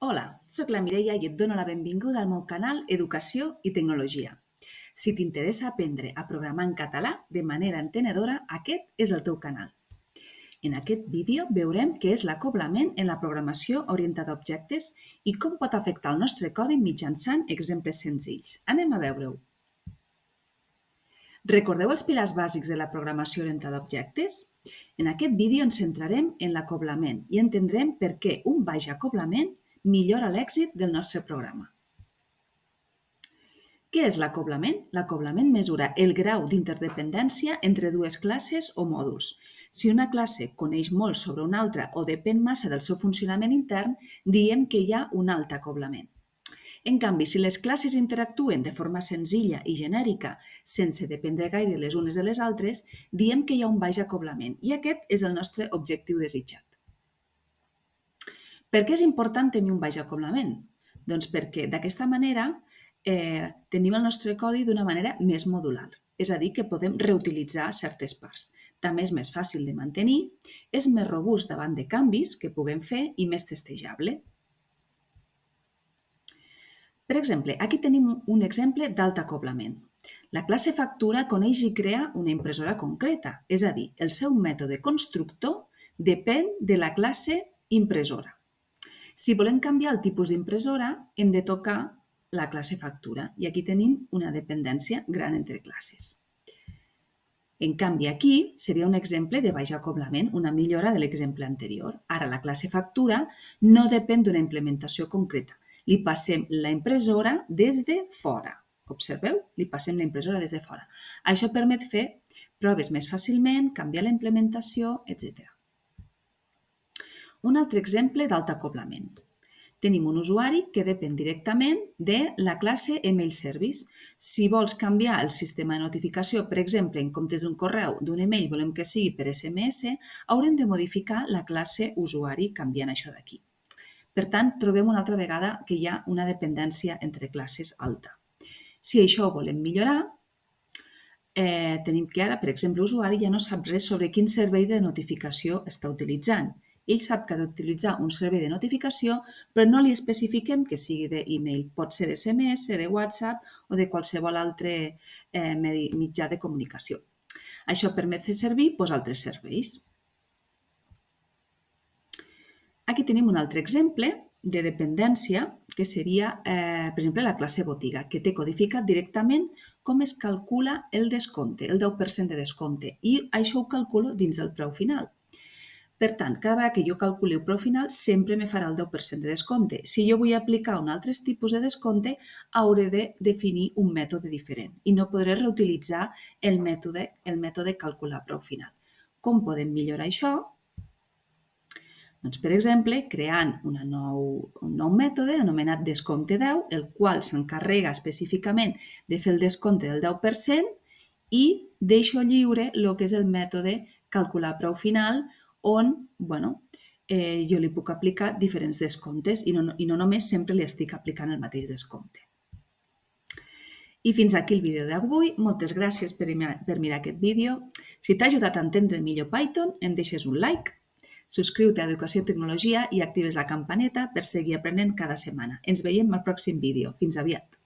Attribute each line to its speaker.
Speaker 1: Hola, sóc la Mireia i et dono la benvinguda al meu canal Educació i Tecnologia. Si t'interessa aprendre a programar en català de manera entenedora, aquest és el teu canal. En aquest vídeo veurem què és l'acoblament en la programació orientada a objectes i com pot afectar el nostre codi mitjançant exemples senzills. Anem a veure-ho. Recordeu els pilars bàsics de la programació orientada a objectes? En aquest vídeo ens centrarem en l'acoblament i entendrem per què un baix acoblament millora l'èxit del nostre programa. Què és l'acoblament? L'acoblament mesura el grau d'interdependència entre dues classes o mòduls. Si una classe coneix molt sobre una altra o depèn massa del seu funcionament intern, diem que hi ha un alt acoblament. En canvi, si les classes interactuen de forma senzilla i genèrica, sense dependre gaire les unes de les altres, diem que hi ha un baix acoblament i aquest és el nostre objectiu desitjat. Per què és important tenir un baix acoblament? Doncs perquè d'aquesta manera tenim el nostre codi d'una manera més modular, és a dir, que podem reutilitzar certes parts. També és més fàcil de mantenir, és més robust davant de canvis que puguem fer i més testejable. Per exemple, aquí tenim un exemple d'alt acoblament. La classe factura coneix i crea una impressora concreta, és a dir, el seu mètode constructor depèn de la classe impressora. Si volem canviar el tipus d'impressora, hem de tocar la classe factura i aquí tenim una dependència gran entre classes. En canvi, aquí seria un exemple de baix acoblament, una millora de l'exemple anterior. Ara, la classe factura no depèn d'una implementació concreta. Li passem la impressora des de fora. Observeu? Li passem la impressora des de fora. Això permet fer proves més fàcilment, canviar la implementació, etc. Un altre exemple d'alt acoblament. Tenim un usuari que depèn directament de la classe Email Service. Si vols canviar el sistema de notificació, per exemple, en comptes d'un correu, d'un email, volem que sigui per SMS, haurem de modificar la classe usuari canviant això d'aquí. Per tant, trobem una altra vegada que hi ha una dependència entre classes alta. Si això ho volem millorar, tenim que ara, per exemple, l'usuari ja no sap res sobre quin servei de notificació està utilitzant. Ell sap que ha d'utilitzar un servei de notificació, però no li especifiquem que sigui d'email. Pot ser SMS, de WhatsApp o de qualsevol altre mitjà de comunicació. Això permet fer servir altres serveis. Aquí tenim un altre exemple de dependència que seria, per exemple, la classe botiga, que té codificat directament com es calcula el descompte, el 10% de descompte, i això ho calculo dins del preu final. Per tant, cada vegada que jo calculi el preu final, sempre me farà el 10% de descompte. Si jo vull aplicar un altre tipus de descompte, hauré de definir un mètode diferent i no podré reutilitzar el mètode calcular preu final. Com podem millorar això? Doncs, per exemple, creant un nou mètode anomenat descompte 10, el qual s'encarrega específicament de fer el descompte del 10% i deixo lliure el que és el mètode calcular preu final, on jo li puc aplicar diferents descomptes i no només sempre li estic aplicant el mateix descompte. I fins aquí el vídeo d'avui. Moltes gràcies per mirar aquest vídeo. Si t'ha ajudat a entendre millor Python, em deixes un like, subscriu-te a Educació i Tecnologia i actives la campaneta per seguir aprenent cada setmana. Ens veiem al pròxim vídeo. Fins aviat!